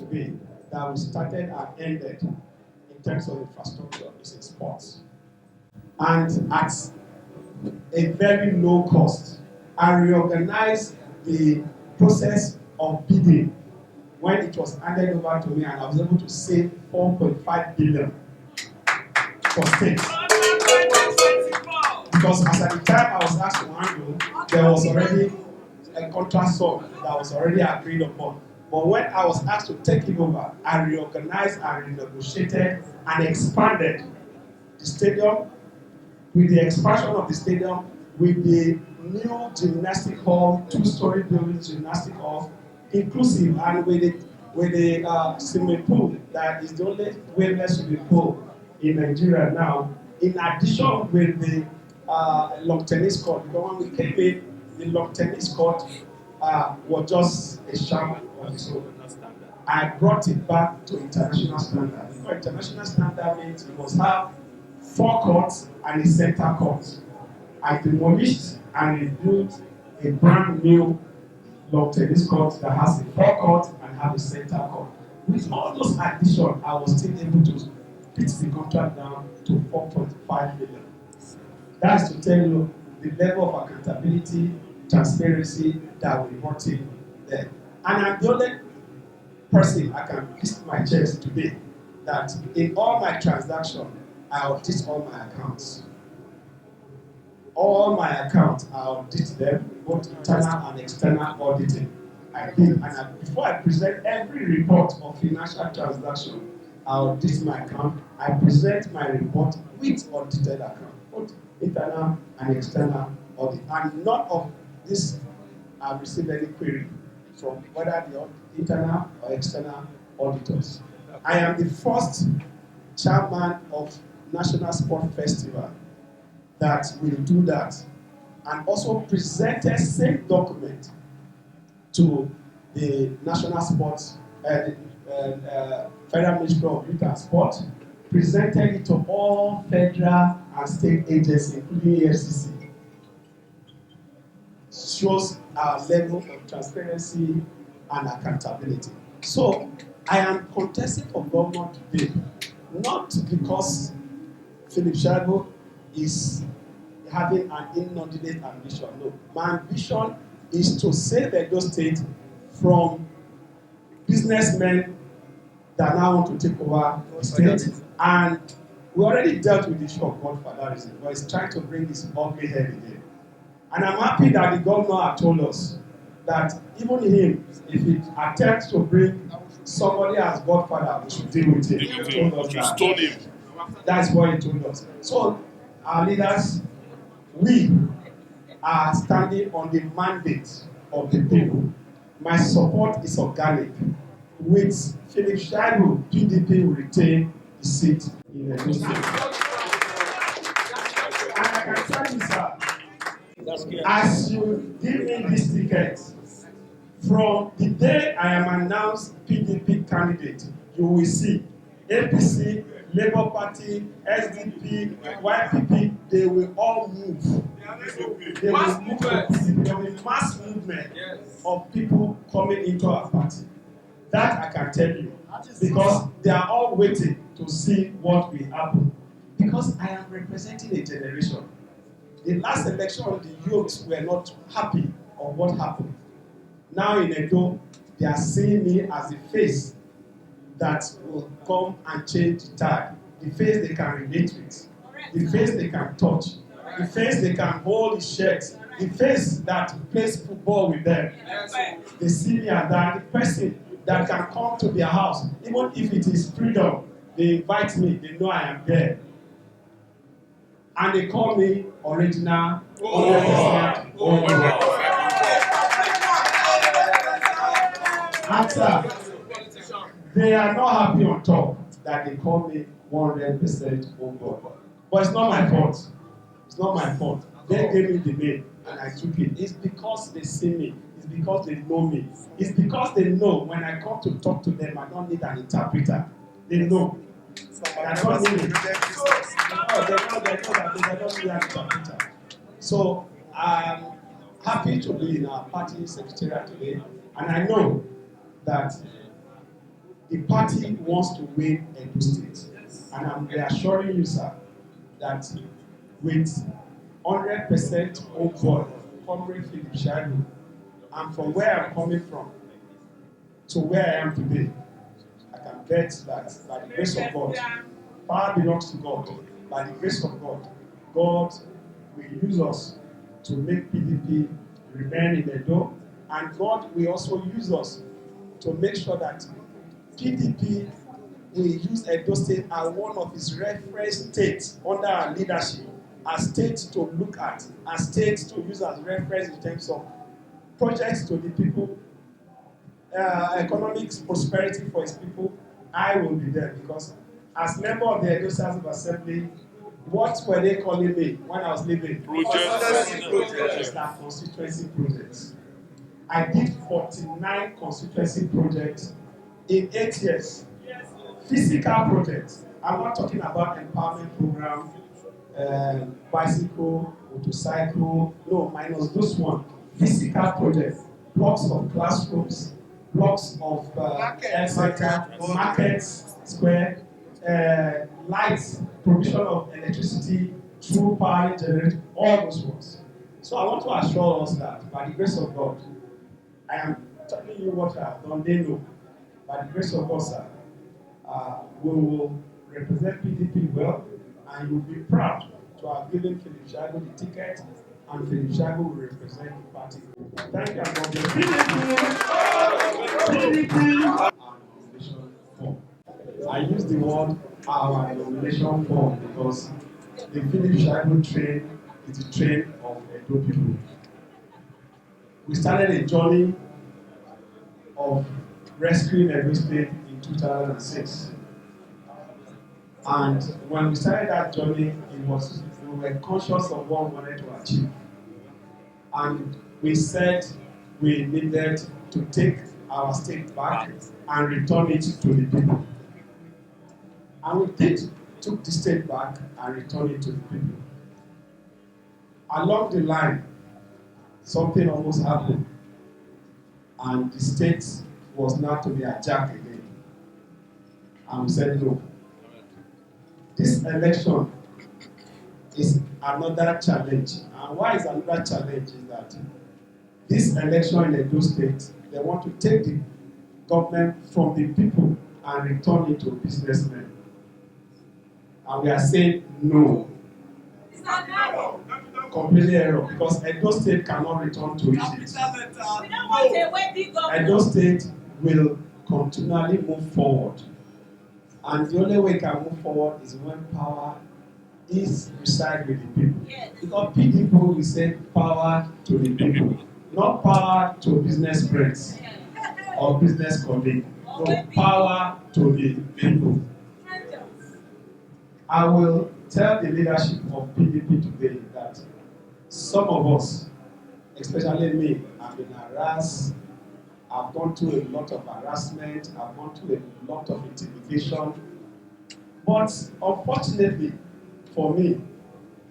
to be that we started and ended in terms of infrastructure is in sports. And at a very low cost, I reorganized the process of bidding when it was handed over to me, and I was able to save 4.5 billion for states. Because as at the time I was asked to handle, there was already a contract sum that was already agreed upon. But when I was asked to take it over, I reorganized and renegotiated and expanded the stadium. With the expansion of the stadium, with the new gymnastic hall, two-story building gymnastic hall, inclusive, and with the swimming pool that is the only wellness swimming pool in Nigeria now. In addition, with the long tennis court, because when we came in, the long tennis court was just a sham of its own. I brought it back to international standard. Because international standard means you must have 4 courts and a center court. I demolished and rebuilt a brand new long tennis court that has a 4 court and have a center court. With all those additions, I was still able to pitch the contract down to 4.5 billion. That's to tell you the level of accountability, transparency that we brought in there. And I'm the only person I can list my chest today that in all my transactions, I audit all my accounts. All my accounts, I audit them, both internal and external auditing. I did, and before I present every report of financial transaction, I audit my account. I present my report with audited account, both internal and external audit. And none of this have received any query from whether the internal or external auditors. I am the first chairman of National Sport Festival that will do that, and also presented same document to the National Sports Federal Ministry of Youth and Sport, presented it to all federal and state agencies, including EFCC. Shows our level of transparency and accountability. So I am contesting for governor today, not because PhilipShaibu is having an inordinate ambition. No, my ambition is to save Edo State from businessmen that now want to take over the state. And we already dealt with the issue of God for that reason, but he's trying to bring his ugly head again. And I'm happy that the governor had told us that even him, if he attempts to bring somebody as godfather, we should deal with him. He told us that. That's what he told us. So, our leaders, we are standing on the mandate of the people. My support is organic. With PhilipShaibu, PDP will retain the seat in the State. And I can tell you, sir, as you give me this ticket, from the day I am announced PDP candidate, you will see APC, Labour Party, SDP, YPP, they will all move. They will move to PDP. There will be mass movement of people coming into our party. That I can tell you. Because they are all waiting to see what will happen. Because I am representing a generation. The last election, the youths were not happy on what happened. Now in Edo, they are seeing me as the face that will come and change the tide. The face they can relate with. The face they can touch. The face they can hold his shirts. The face that plays football with them. They see me as that. The person that can come to their house, even if it is freedom, they invite me, they know I am there. And they call me original, 100%. Answer. They are not happy on top that they call me 100% on board. But it's not my fault. It's not my fault. They gave me the name and I took it. It's because they see me. It's because they know me. It's because they know when I come to talk to them, I don't need an interpreter. They know. I don't need it. They know that they don't need an interpreter. So I'm happy to be in our party secretariat today, and I know that the party wants to win Edo State. And I'm reassuring you, sir, that with 100% on board, Comrade PhilipShaibu, and from where I'm coming from to where I am today, I can bet that by the grace of God, power belongs to God. By the grace of God, God will use us to make PDP remain in Edo, and God will also use us to make sure that PDP will use Edo State as one of its reference states under our leadership, as states to look at, as states to use as reference in terms of projects to the people, economic prosperity for its people. I will be there because as member of the Edo State Assembly, what were they calling me when I was leaving? Projects. That constituency projects. I did 49 constituency projects in 8 years. Physical projects. I'm not talking about empowerment program, bicycle, motorcycle, no, minus those one. Physical projects, blocks of classrooms, blocks of health center, markets, square, lights, provision of electricity, through power generation, all those ones. So I want to assure us that by the grace of God, I am telling you what I have done, they know. By the grace of God, sir, we will represent PDP well, and you'll be proud to have given PhilipShaibu the ticket, and PhilipShaibu will represent the party. Thank you, and God bless PDP. Our nomination form. I use the word our nomination form because the PhilipShaibu train is the train of Edo people. We started a journey of rescuing Edo State in 2006. And when we started that journey, we were conscious of what we wanted to achieve. And we said we needed to take our state back and return it to the people. And we took the state back and returned it to the people. Along the line, something almost happened. And the state was now to be hijacked again. And we said no. This election is another challenge. And why is another challenge is that this election in Edo State, they want to take the government from the people and return it to businessmen. And we are saying no. It's not narrow. Completely error, because Edo State cannot return to Egypt. We don't want a wedding government. Edo State will continually move forward. And the only way it can move forward is when power is reside with the people. Yes. Because people will say power to the people, not power to business friends or business colleagues. No, power to the people. I will tell the leadership of PDP today that some of us, especially me, have been harassed. I've gone through a lot of harassment. I've gone through a lot of intimidation. But unfortunately, for me,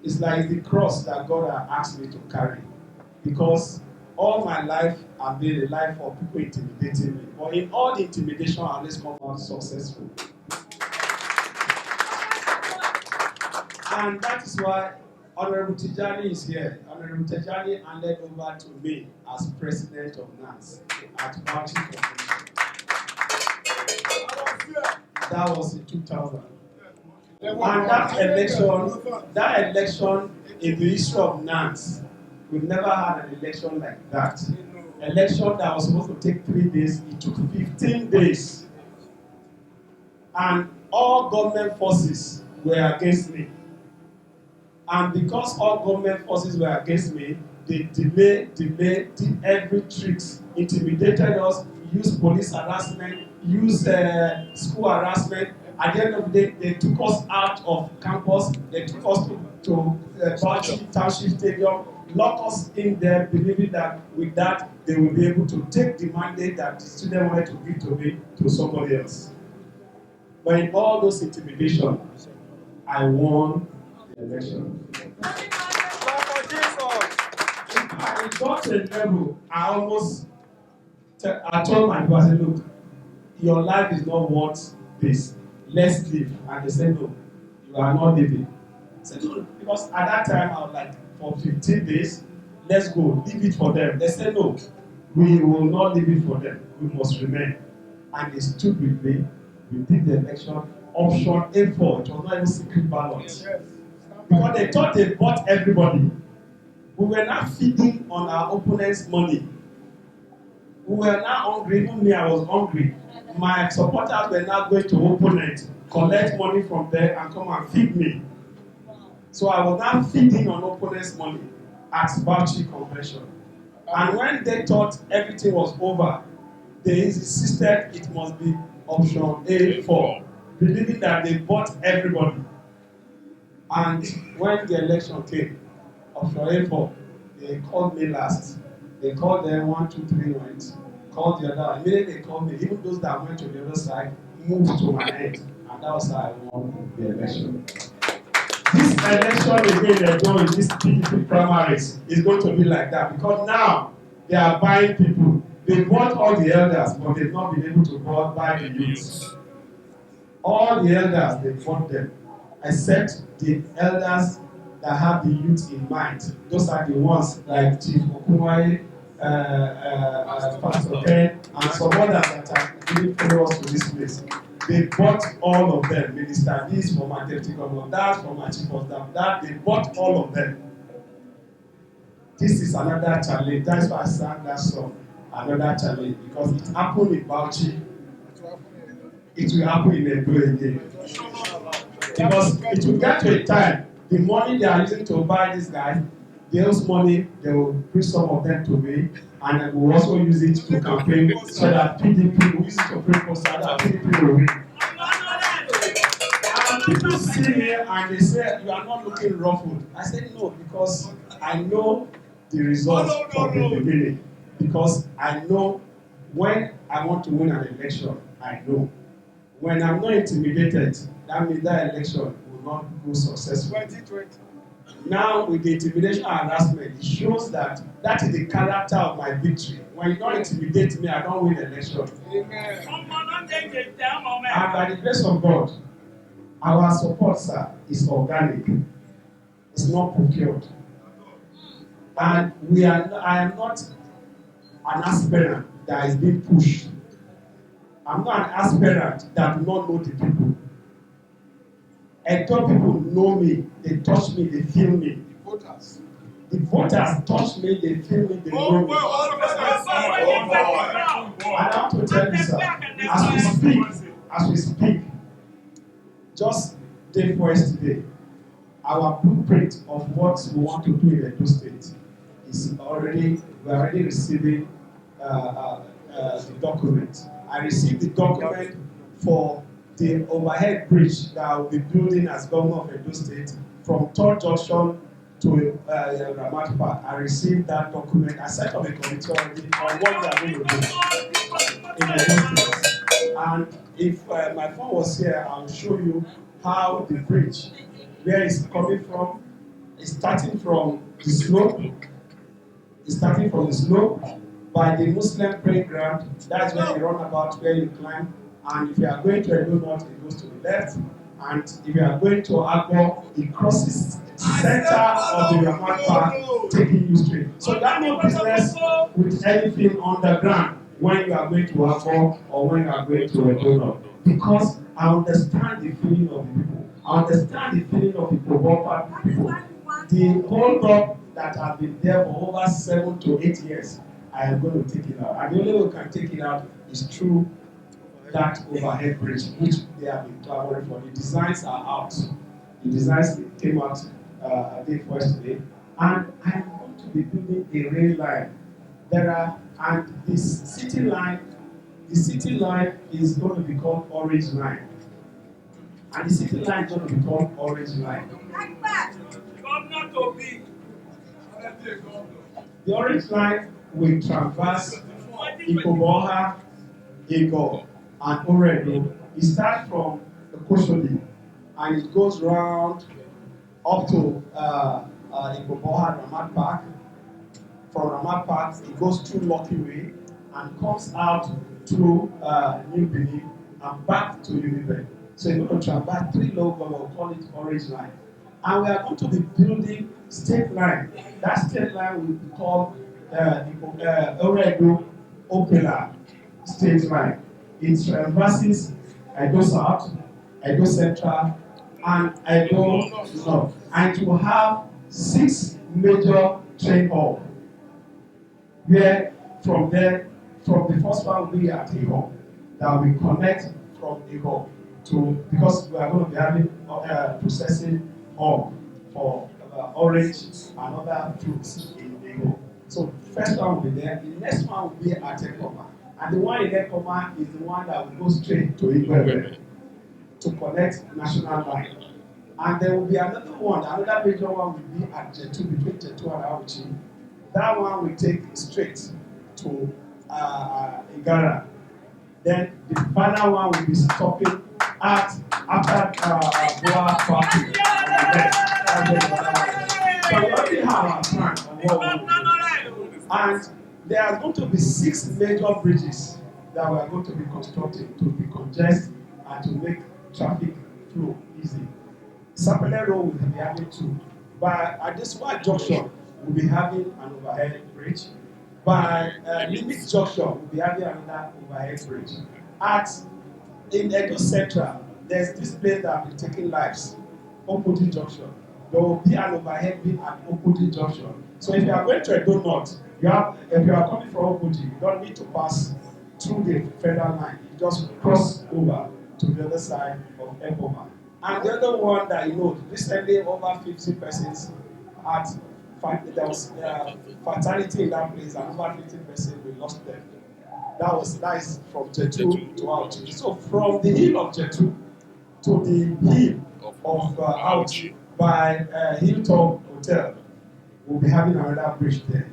it's like the cross that God has asked me to carry. Because all my life, I've been a life of people intimidating me. But in all the intimidation, I always come out successful. And that is why Honorable Tijani is here. Honorable Tijani handed over to me as president of NANS at Party Convention. That was in 2000. And that election in the history of NANS, we've never had an election like that. Election that was supposed to take 3 days, it took 15 days. And all government forces were against me. And because all government forces were against me, they delayed, did every tricks, intimidated us, used police harassment, used school harassment. At the end of the day, they took us out of campus, they took us to Bauchi Township Stadium, locked us in there, believing that with that, they will be able to take the mandate that the student wanted to give to me to somebody else. But in all those intimidations, I won the election. I got to a level, I told my boss, look, your life is not worth this. Let's leave. And they said, no, you are not leaving. I said, no, because at that time I was like, for 15 days, let's go, leave it for them. They said, no, we will not leave it for them. We must remain. And they stood with me. We did the election. Option A4, it was not even secret ballot. Because they thought they bought everybody. We were not feeding on our opponent's money. We were now hungry. Even me, I was hungry. My supporters were now going to opponent, collect money from there and come and feed me. So I was now feeding on opponent's money at Bauchi Convention. And when they thought everything was over, they insisted it must be option A4, believing that they bought everybody. And when the election came, option A4, they called me last. They called them 1, 2, 3 went, called the other. Immediately they called me. Even those that went to the other side moved to my end, and that was how I won the election. This election again they're doing this PDP primaries is going to be like that because now they are buying people. They bought all the elders, but they've not been able to buy the youths. All the elders, they bought them, except the elders that have the youth in mind. Those are the ones like Chief Okunwaye, Pastor Ken, and some others that are really close to this place. They bought all of them. Minister this from my deputy governor, that from my chief of staff, that they bought all of them. This is another challenge. That's why I sang that song, another challenge, because it happened in Bauchi. It will happen in Edo again. Because it will get to a time, the money they are using to buy these guys, those money, they will bring some of them to me, and I will also use it to campaign so that PDP will use it to pray for so that PDP will win. And people see me and they say, you are not looking ruffled. I said, no, because I know the results from the beginning. Because I know when I want to win an election, I know. When I'm not intimidated, that means that election will not go successful. 2020. Now, with the intimidation and harassment, it shows that that is the character of my victory. When you don't intimidate me, I don't win the election. Amen. And by the grace of God, our support, sir, is organic. It's not procured. And I am not an aspirant that is being pushed. I'm not an aspirant that do not know the people. Edo people know me, they touch me, they feel me. The voters touch me, they feel me, they know me. And I want to tell you, sir, as we speak, just day first today, our blueprint of what we want to do in Edo State is we're already receiving the document. I received the document for the overhead bridge that I will be building as governor of Edo State from 3rd Junction to Ramat Park. I received that document. I set up a committee already on what we are going to do in Edo State. And if my phone was here, I'll show you how the bridge, where it's coming from, is starting from the slope. It's starting from the slope by the Muslim praying ground. That's where the roundabout where you climb. And if you are going to Edo North, it goes to the left. And if you are going to Agbo, it crosses the center of the Ramat Park, taking you straight. So you have no business with anything underground when you are going to Agbo or when you are going to Edo North. Because I understand the feeling of the people. I understand the feeling of the Provopa people. The hold up that have been there for over 7 to 8 years, I am going to take it out. And the only way we can take it out is through that overhead bridge, which they have been clamoring for. The designs are out. The designs came out a day first today. And I am going to be building a rail line. And this city line, the city line is going to be called Orange Line. And the city line is going to be called Orange Line. The Orange Line will traverse Ikoboha, Ego, and Oredo. It starts from the Koshodi and it goes round up to Ikoboha Ramat Park. From Ramat Park, it goes through Lucky Way and comes out through New Benin and back to Uniben. So you're going to traverse 3 local, we'll call it Orange Line. And we are going to be building state line. That state line will be called Oredo Opera State Line. It traverses Edo South, Edo Central, and Edo North. And it will have 6 major train hubs. Where from there, from the first one will be at Iho, that will connect from Iho to, because we are going to be having processing hub for orange and other fruits in Iho. So first one will be there, the next one will be at Ekoma. And the one in Ekoma is the one that will go straight to Igwe to connect national line. And there will be another one, another major one will be at Jetu, between Jetu and Auchi. That one will take straight to Igara. Then the final one will be stopping at after Boa Parking. So we already have our plan on what we will do. And there are going to be 6 major bridges that we are going to be constructing to decongest and to make traffic flow easy. Sapele Road will be having 2. But at this one junction, we'll be having an overhead bridge. By Limit Junction, we'll be having another overhead bridge. In Edo Central, there's this place that will be taking lives, Opudi Junction. There will be an overhead bridge at Opudi Junction. So if you are going to Edo North, if you are coming from Opudi, you don't need to pass through the federal line. You just cross over to the other side of Eboma. And the other one that you know, recently over 50 persons had there was fatality in that place, and over 50 persons we lost them. That is from Jetu to Auchi. So from the hill of Jetu to the hill of Auchi by Hilltop Hotel, we'll be having another bridge there.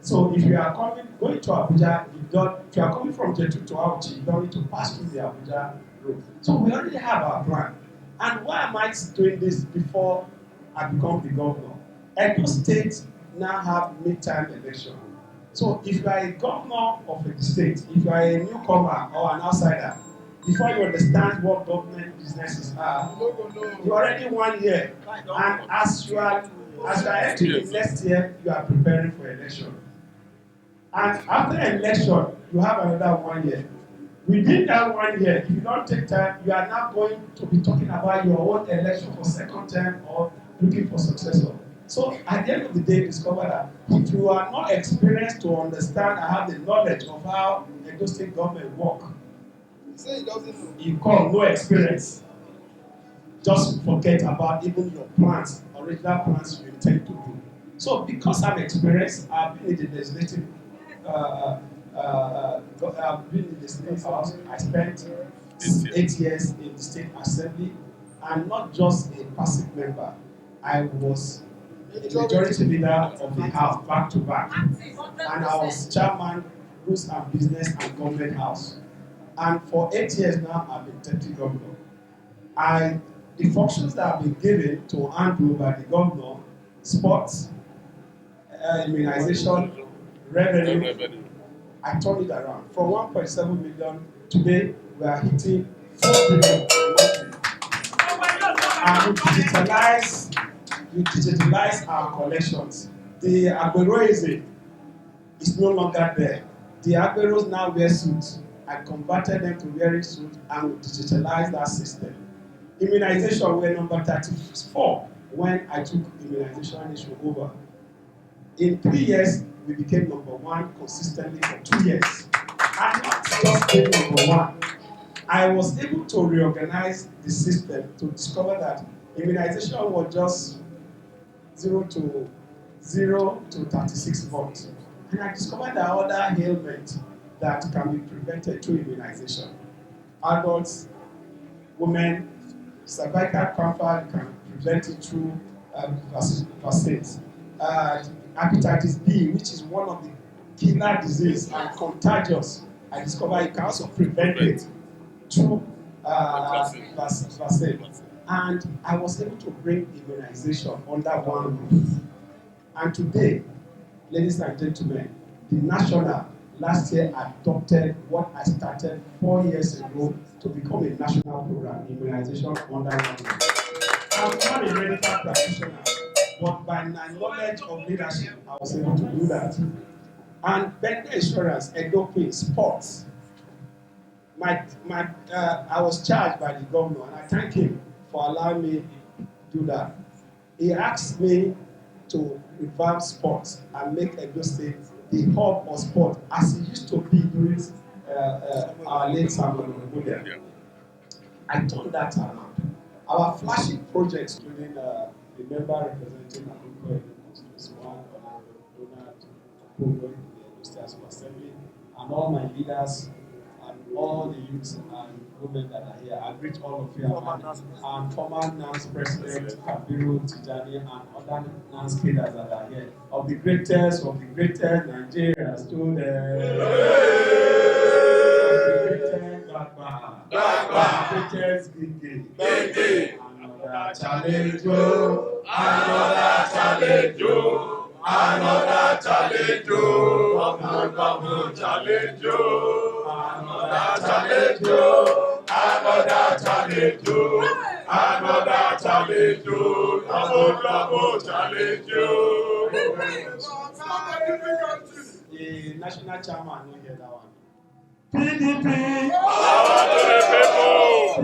So if you are going to Abuja, if you are coming from Jetu to Auchi, you don't need to pass through the Abuja road. So we already have our plan. And why am I doing this before I become the governor? Edo State now have midterm election. So if you are a governor of a state, if you are a newcomer or an outsider, before you understand what government businesses are, you already 1 year. And as you are entering next year, you are preparing for election. And after election, you have another 1 year. Within that 1 year, if you don't take time, you are now going to be talking about your own election for second term or looking for successor. So at the end of the day, discover that if you are not experienced to understand and have the knowledge of how Edo State government work, you call no experience. Just forget about even your plans, original plans you intend to do. So because I'm experienced, I've been in the legislative I've been in the state house. I spent 8 years in the state assembly, and not just a passive member. I was a majority leader of the house back to back, and I was chairman, rules and business and government house. And for 8 years now, I've been deputy governor. The functions that have been given to handle by the governor: sports, immunization, revenue. I turned it around. From 1.7 million, today we are hitting 4 billion. And we digitalize our collections. The Agberoism is no longer there. The Agberos now wear suits. I converted them to wearing suits and we digitalize that system. Immunization, we're number 34 when I took immunization issue over. In 3 years, we became number 1 consistently for 2 years. And not just being number 1. I was able to reorganize the system to discover that immunization was just 0 to 36 months. And I discovered there are other ailments that can be prevented through immunization. Adults, women, cervical cancer can prevent it through vaccines. Hepatitis B, which is one of the killer disease and contagious, I discovered you can also prevent it through vaccine. And I was able to bring immunization under one roof. And today, ladies and gentlemen, the national last year adopted what I started 4 years ago to become a national program, immunization under 1 year. I'm not a medical practitioner, but by my knowledge of leadership, I was able to do that. And Bender Insurance, Edopi, sports. I was charged by the governor, and I thank him for allowing me to do that. He asked me to revamp sports and make Edo State the hub of sport, as it used to be during our late Samuel Omodia. I turned that around. Our flagship projects, including the member representing Abuko in the Constituency 1, Donald Okogo in the Edo State Assembly, and all my leaders, and all the youths and women that are here. I greet all of you and former NANS President Kabiru Tijani and other NANS leaders that are here. Of the greatest Nigerian students. Of the greatest Bagba. Of the greatest Gigi. Another challenge, another challenge, another challenge, come on, challenge, another challenge, another challenge, another challenge, come on, challenge. The national chairman will get that one. PDP, power to the people.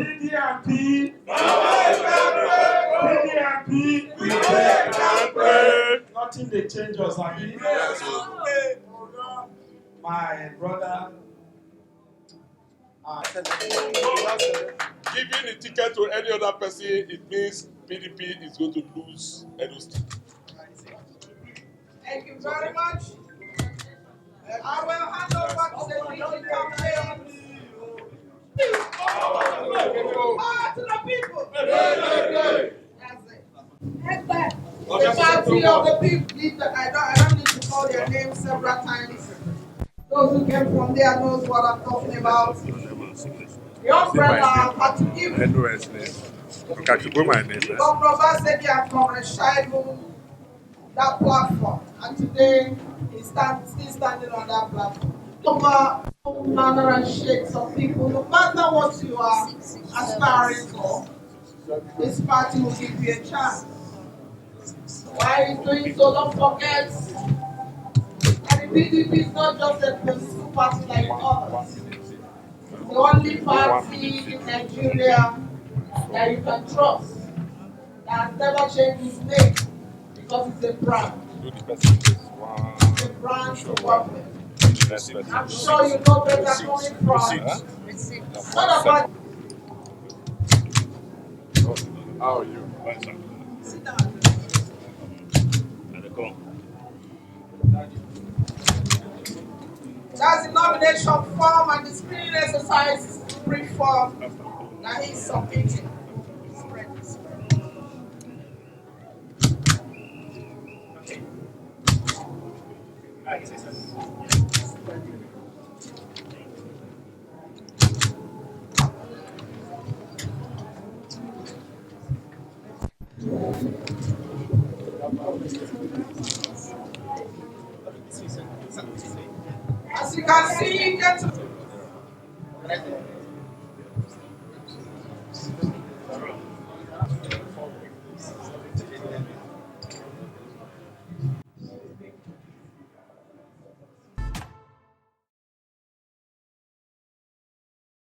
PDP, we can pray. Nothing they change us, I mean. My brother, giving the ticket to any other person, it means PDP is going to lose Edo State. Thank you very much. I will hand over to the meeting campaign. Power to the people. That's it. The party of the people. I don't need to call their names several times. Those who came from there knows what I'm talking about. The umbrella had to give Dr. Obaseki and PhilipShaibu that platform, and today he's still standing on that platform. Over manner and shapes of people, no matter what you are aspiring for, this party will give you a chance. Why he's doing so, don't forget. And the PDP is not just a political party like others. It's the only party in Nigeria that you can trust, that has never changed its name, because it's a brand. It's a brand to work with. I'm sure you know where they're coming from. It's not about. How are you? Sit down. That's the nomination form and the screening exercise is pre-form that he's submitting. As you can see, get to